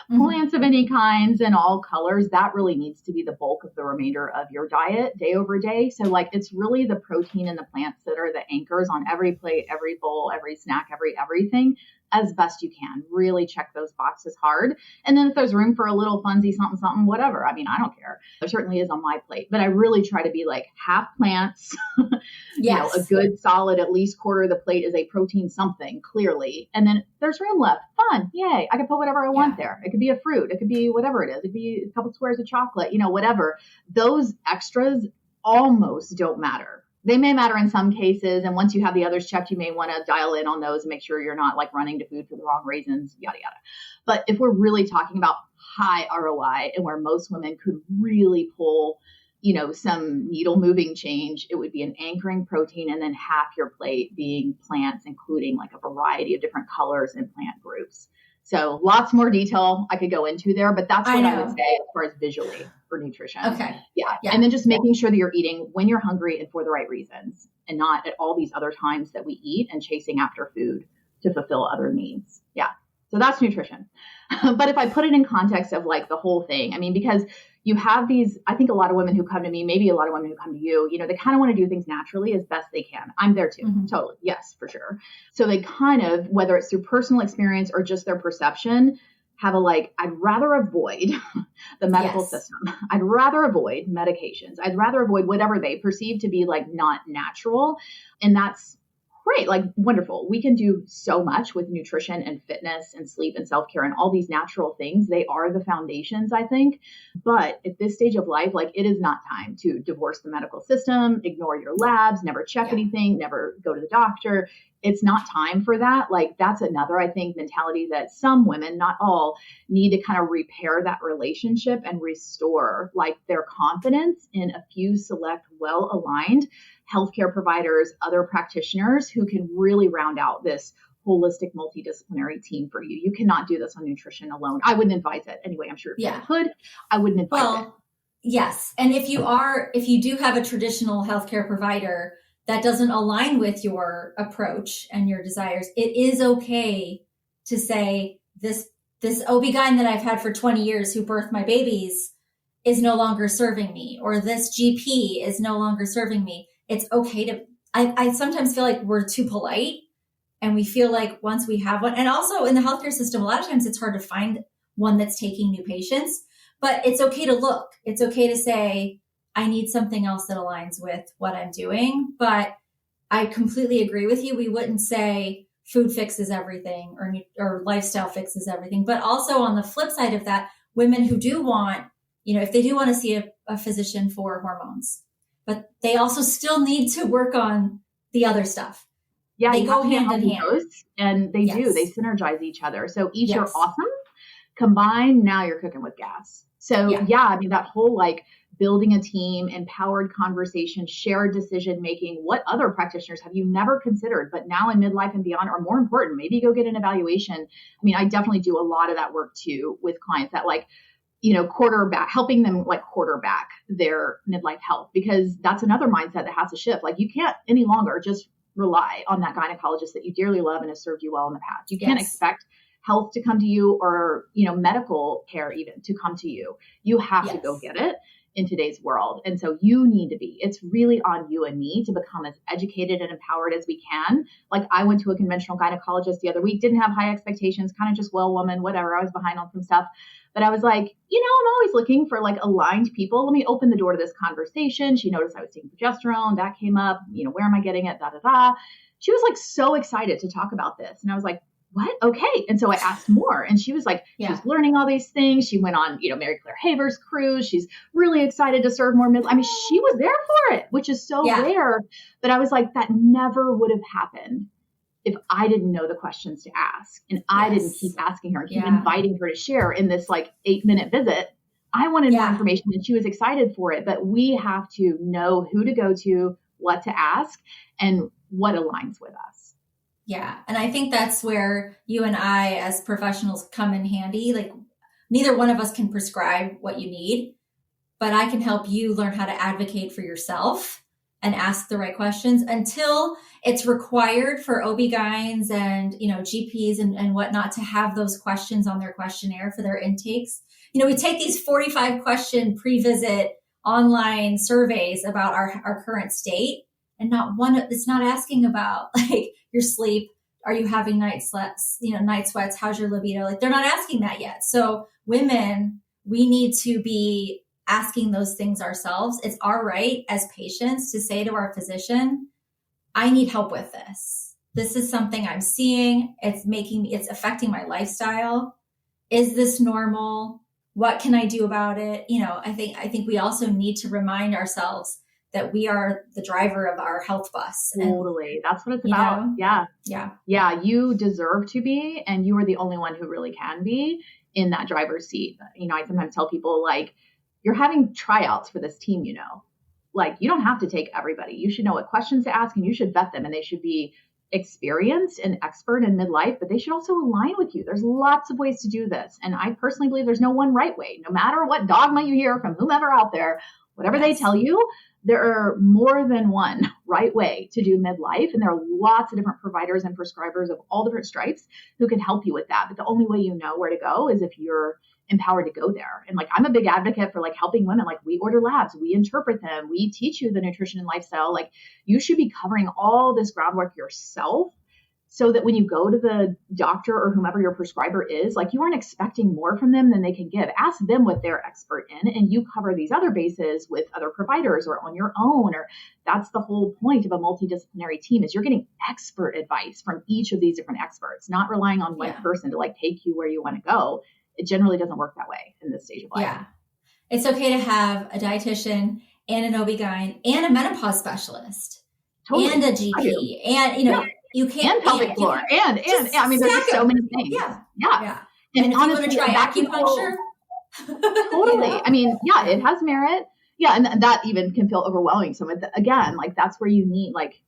C: plants of any kinds and all colors. That really needs to be the bulk of the remainder of your diet day over day. So like, it's really the protein and the plants that are the anchors on every plate, every bowl, every snack, everything, as best you can. Really check those boxes hard. And then if there's room for a little funsy something, whatever. I mean, I don't care. There certainly is on my plate, but I really try to be like half plants,
A: yes.
C: A good solid, at least quarter of the plate is a protein something, clearly. And then there's room left. Fun. Yay. I can put whatever I want there. It could be a fruit. It could be whatever it is. It could be a couple squares of chocolate, whatever. Those extras almost don't matter. They may matter in some cases. And once you have the others checked, you may want to dial in on those and make sure you're not like running to food for the wrong reasons, yada, yada. But if we're really talking about high ROI and where most women could really pull, some needle moving change, it would be an anchoring protein and then half your plate being plants, including like a variety of different colors and plant groups. So lots more detail I could go into there, but that's what I would say as far as visually for nutrition.
A: Okay.
C: Yeah. And then just making sure that you're eating when you're hungry and for the right reasons, and not at all these other times that we eat and chasing after food to fulfill other needs. Yeah. So that's nutrition. But if I put it in context of like the whole thing, I mean, because you have these, I think a lot of women who come to me, maybe a lot of women who come to you, they kind of want to do things naturally as best they can. I'm there too. Mm-hmm. Totally. Yes, for sure. So they kind of, whether it's through personal experience or just their perception, have a I'd rather avoid the medical system. I'd rather avoid medications. I'd rather avoid whatever they perceive to be not natural. And that's great, wonderful. We can do so much with nutrition and fitness and sleep and self-care and all these natural things. They are the foundations, I think. But at this stage of life, it is not time to divorce the medical system, ignore your labs, never check anything, never go to the doctor. It's not time for that. That's another, I think, mentality that some women, not all, need to kind of repair that relationship and restore their confidence in a few select, well-aligned healthcare providers, other practitioners who can really round out this holistic, multidisciplinary team for you. You cannot do this on nutrition alone. I wouldn't advise it. Anyway, I'm sure if you could, I wouldn't advise it.
A: Yes. And if you do have a traditional healthcare provider that doesn't align with your approach and your desires, it is okay to say this OB-GYN that I've had for 20 years who birthed my babies is no longer serving me, or this GP is no longer serving me. It's okay to, I sometimes feel like we're too polite, and we feel like once we have one, and also in the healthcare system, a lot of times it's hard to find one that's taking new patients, but it's okay to look. It's okay to say, I need something else that aligns with what I'm doing. But I completely agree with you. We wouldn't say food fixes everything or lifestyle fixes everything. But also on the flip side of that, women who do want, if they do want to see a physician for hormones, but they also still need to work on the other stuff.
C: Yeah,
A: they go hand in hand.
C: And they do. They synergize each other. So each are awesome. Combined, now you're cooking with gas. So I mean, that whole building a team, empowered conversation, shared decision-making, what other practitioners have you never considered, but now in midlife and beyond are more important? Maybe go get an evaluation. I mean, I definitely do a lot of that work too with clients that quarterback, helping them quarterback their midlife health, because that's another mindset that has to shift. You can't any longer just rely on that gynecologist that you dearly love and has served you well in the past. You can't expect health to come to you, or, medical care even to come to you. You have to go get it in today's world. And so you need to be, it's really on you and me to become as educated and empowered as we can. I went to a conventional gynecologist the other week, didn't have high expectations, kind of just woman, whatever. I was behind on some stuff, but I was I'm always looking for aligned people. Let me open the door to this conversation. She noticed I was taking progesterone. That came up, where am I getting it? She was so excited to talk about this. And I was what? Okay. And so I asked more, and she was she's learning all these things. She went on, Mary Claire Haver's cruise. She's really excited to serve more I mean, she was there for it, which is so rare. But I was that never would have happened if I didn't know the questions to ask, and I didn't keep asking her and keep inviting her to share in this 8-minute visit. I wanted more information, and she was excited for it. But we have to know who to go to, what to ask, and what aligns with us.
A: Yeah. And I think that's where you and I as professionals come in handy. Neither one of us can prescribe what you need, but I can help you learn how to advocate for yourself and ask the right questions until it's required for OB-GYNs and, GPs and whatnot to have those questions on their questionnaire for their intakes. We take these 45 question pre-visit online surveys about our current state, and not one, it's not asking about your sleep. Are you having night sweats? How's your libido? They're not asking that yet. So women, we need to be asking those things ourselves. It's our right as patients to say to our physician, I need help with this. This is something I'm seeing. It's affecting my lifestyle. Is this normal? What can I do about it? I think we also need to remind ourselves that we are the driver of our health bus.
C: Totally. That's what it's about. Yeah. You deserve to be, and you are the only one who really can be in that driver's seat. I sometimes tell people you're having tryouts for this team, you don't have to take everybody. You should know what questions to ask, and you should vet them, and they should be experienced and expert in midlife, but they should also align with you. There's lots of ways to do this. And I personally believe there's no one right way. No matter what dogma you hear from whomever out there, whatever they tell you, there are more than one right way to do midlife. And there are lots of different providers and prescribers of all different stripes who can help you with that. But the only way you know where to go is if you're empowered to go there. And I'm a big advocate for helping women. We order labs, we interpret them, we teach you the nutrition and lifestyle. You should be covering all this groundwork yourself so that when you go to the doctor or whomever your prescriber is, like you aren't expecting more from them than they can give. Ask them what they're expert in, and you cover these other bases with other providers or on your own. Or that's the whole point of a multidisciplinary team, is you're getting expert advice from each of these different experts, not relying on one person to like take you where you want to go. It generally doesn't work that way in this stage of life.
A: Yeah. It's okay to have a dietitian and an OB-GYN and a menopause specialist and a GP and, you know, you can't.
C: And pelvic floor. And I mean, there's just so many things.
A: Yeah. And if honestly, you want to try acupuncture.
C: Totally. You know? I mean, yeah, it has merit. Yeah. And that even can feel overwhelming. So again, like that's where you need, like,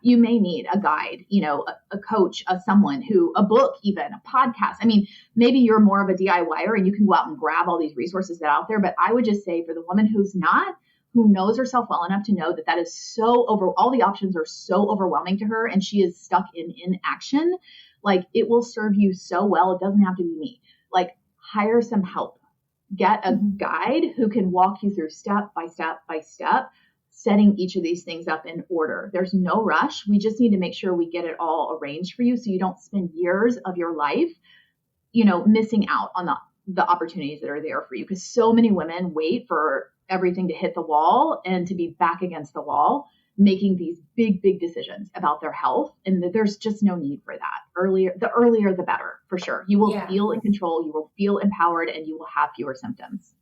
C: you may need a guide, you know, a coach, someone who, a book, even a podcast. I mean, maybe you're more of a DIYer and you can go out and grab all these resources that are out there. But I would just say for the woman who's not, who knows herself well enough to know that that is so all the options are so overwhelming to her and she is stuck in inaction, like it will serve you so well. It doesn't have to be me. Like hire some help, get a guide who can walk you through step by step by step, setting each of these things up in order. There's no rush. We just need to make sure we get it all arranged for you so you don't spend years of your life, you know, missing out on the opportunities that are there for you. Because so many women wait for everything to hit the wall and to be back against the wall, making these big, big decisions about their health. And there's just no need for that. The earlier, the better, for sure. You will feel in control, you will feel empowered, and you will have fewer symptoms.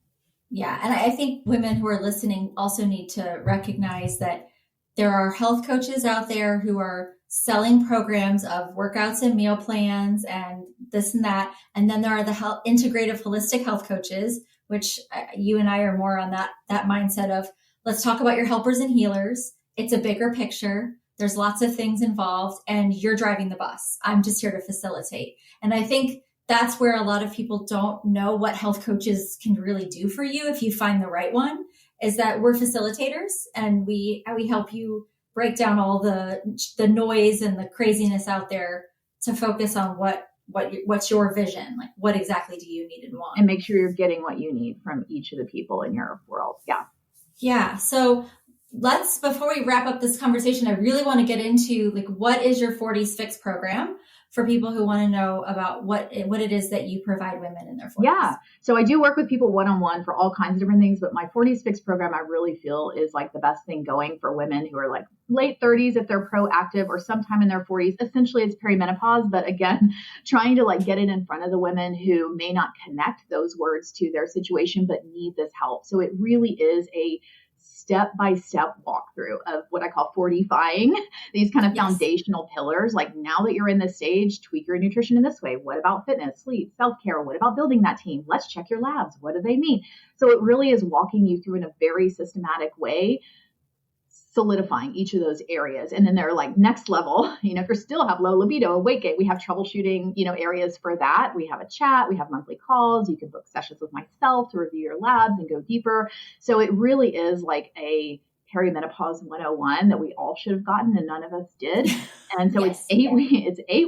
A: Yeah. And I think women who are listening also need to recognize that there are health coaches out there who are selling programs of workouts and meal plans and this and that. And then there are the integrative holistic health coaches, which you and I are more on that mindset of, let's talk about your helpers and healers. It's a bigger picture. There's lots of things involved and you're driving the bus. I'm just here to facilitate. And I think that's where a lot of people don't know what health coaches can really do for you if you find the right one, is that we're facilitators and we help you break down all the noise and the craziness out there to focus on what's your vision, like what exactly do you need and want,
C: and make sure you're getting what you need from each of the people in your world.
A: Yeah. So before we wrap up this conversation, I really want to get into like, what is your 40s Fix program for people who want to know about what it is that you provide women in their 40s?
C: Yeah. So I do work with people one-on-one for all kinds of different things, but my 40s Fix program, I really feel is like the best thing going for women who are like late 30s, if they're proactive, or sometime in their 40s. Essentially it's perimenopause, but again, trying to like get it in front of the women who may not connect those words to their situation, but need this help. So it really is a step-by-step walkthrough of what I call 40fying, these kind of foundational pillars. Like now that you're in this stage, tweak your nutrition in this way. What about fitness, sleep, self-care? What about building that team? Let's check your labs. What do they mean? So it really is walking you through in a very systematic way, solidifying each of those areas. And then they're like next level, you know, if you still have low libido, weight gain, we have troubleshooting, you know, areas for that. We have a chat, we have monthly calls. You can book sessions with myself to review your labs and go deeper. So it really is like a perimenopause 101 that we all should have gotten and none of us did. And so it's 8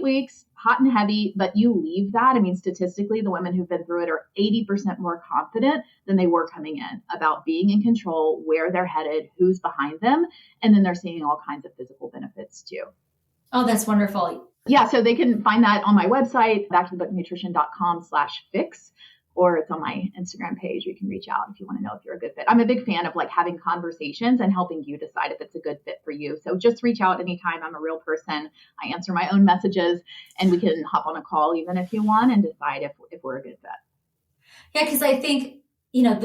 C: weeks, hot and heavy, but you leave that. I mean, statistically, the women who've been through it are 80% more confident than they were coming in about being in control, where they're headed, who's behind them. And then they're seeing all kinds of physical benefits too.
A: Oh, that's wonderful.
C: Yeah. So they can find that on my website, backtothebooknutrition.com/fix, or it's on my Instagram page. You can reach out if you want to know if you're a good fit. I'm a big fan of like having conversations and helping you decide if it's a good fit for you. So just reach out anytime. I'm a real person. I answer my own messages and we can hop on a call even if you want and decide if we're a good fit.
A: Yeah. Cause I think, you know,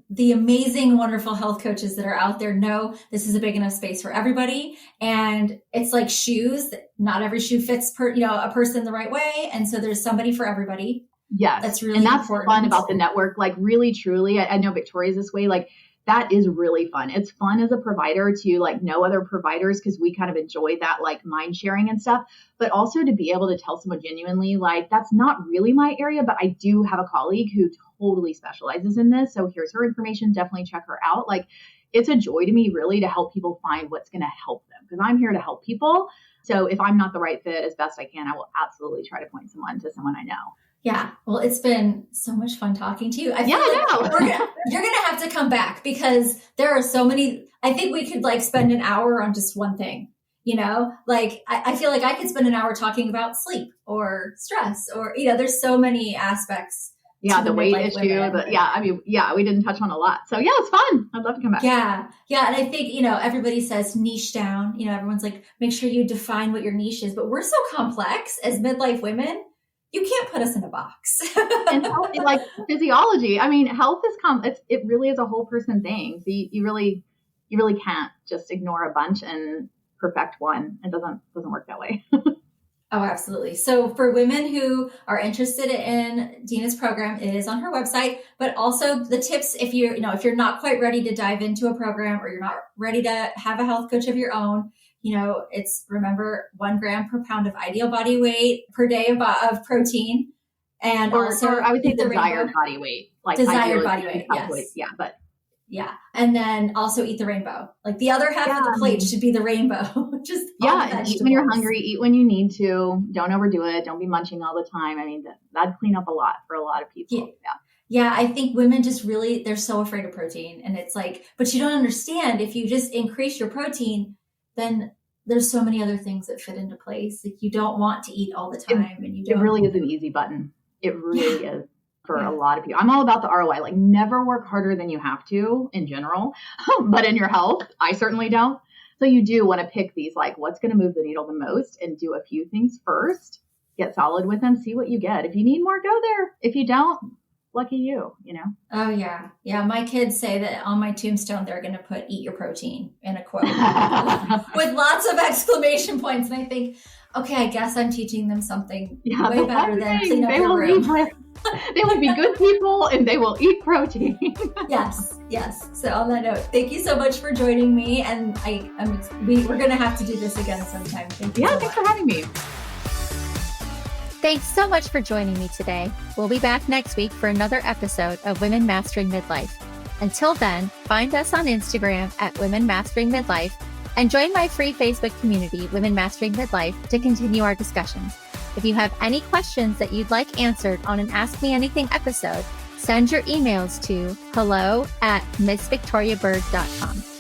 A: the amazing, wonderful health coaches that are out there know this is a big enough space for everybody. And it's like shoes. Not every shoe fits a person the right way. And so there's somebody for everybody.
C: Yes.
A: That's really
C: and that's
A: important.
C: Fun about the network. Like really, truly, I know Victoria's this way. Like that is really fun. It's fun as a provider to like know other providers because we kind of enjoy that like mind sharing and stuff, but also to be able to tell someone genuinely, like, that's not really my area, but I do have a colleague who totally specializes in this. So here's her information. Definitely check her out. Like it's a joy to me really to help people find what's going to help them because I'm here to help people. So if I'm not the right fit, as best I can, I will absolutely try to point someone to someone I know.
A: Yeah. Well, it's been so much fun talking to you. I feel you're going to have to come back because there are so many, I think we could like spend an hour on just one thing. You know, like I feel like I could spend an hour talking about sleep or stress or, you know, there's so many aspects.
C: Yeah, the weight issue. We didn't touch on a lot. So yeah, it's fun. I'd love to come back.
A: Yeah. Yeah. And I think, you know, everybody says niche down. You know, everyone's like, make sure you define what your niche is. But we're so complex as midlife women. You can't put us in a box.
C: And like physiology, I mean, health is it really is a whole person thing. So you really can't just ignore a bunch and perfect one. It doesn't work that way.
A: Oh, absolutely. So for women who are interested in Dena's program, it is on her website, but also the tips, if you're not quite ready to dive into a program or you're not ready to have a health coach of your own, you know, remember 1 gram per pound of ideal body weight per day of protein. And also
C: I would say desired body weight. Like
A: desired body weight. Yes.
C: Yeah. But
A: yeah. And then also eat the rainbow. Like the other half of the plate should be the rainbow. Just
C: eat when you're hungry, eat when you need to. Don't overdo it. Don't be munching all the time. I mean, that'd clean up a lot for a lot of people.
A: Yeah. I think women just they're so afraid of protein. And it's like, but you don't understand, if you just increase your protein, then there's so many other things that fit into place. Like you don't want to eat all the time. It
C: really is an easy button. It really is. For a lot of people. I'm all about the ROI, like never work harder than you have to in general, but in your health, I certainly don't. So you do want to pick these, like what's going to move the needle the most and do a few things first, get solid with them, see what you get. If you need more, go there. If you don't, lucky you, you know?
A: Oh yeah. Yeah. My kids say that on my tombstone, they're going to put "eat your protein" in a quote with lots of exclamation points. And I think, okay, I guess I'm teaching them something way better than clean up your room.
C: They will be good people and they will eat protein.
A: Yes. So on that note, thank you so much for joining me. And we're going to have to do this again sometime. Thanks
C: for having me.
B: Thanks so much for joining me today. We'll be back next week for another episode of Women Mastering Midlife. Until then, find us on Instagram at Women Mastering Midlife and join my free Facebook community, Women Mastering Midlife, to continue our discussions. If you have any questions that you'd like answered on an Ask Me Anything episode, send your emails to hello@missvictoriabird.com.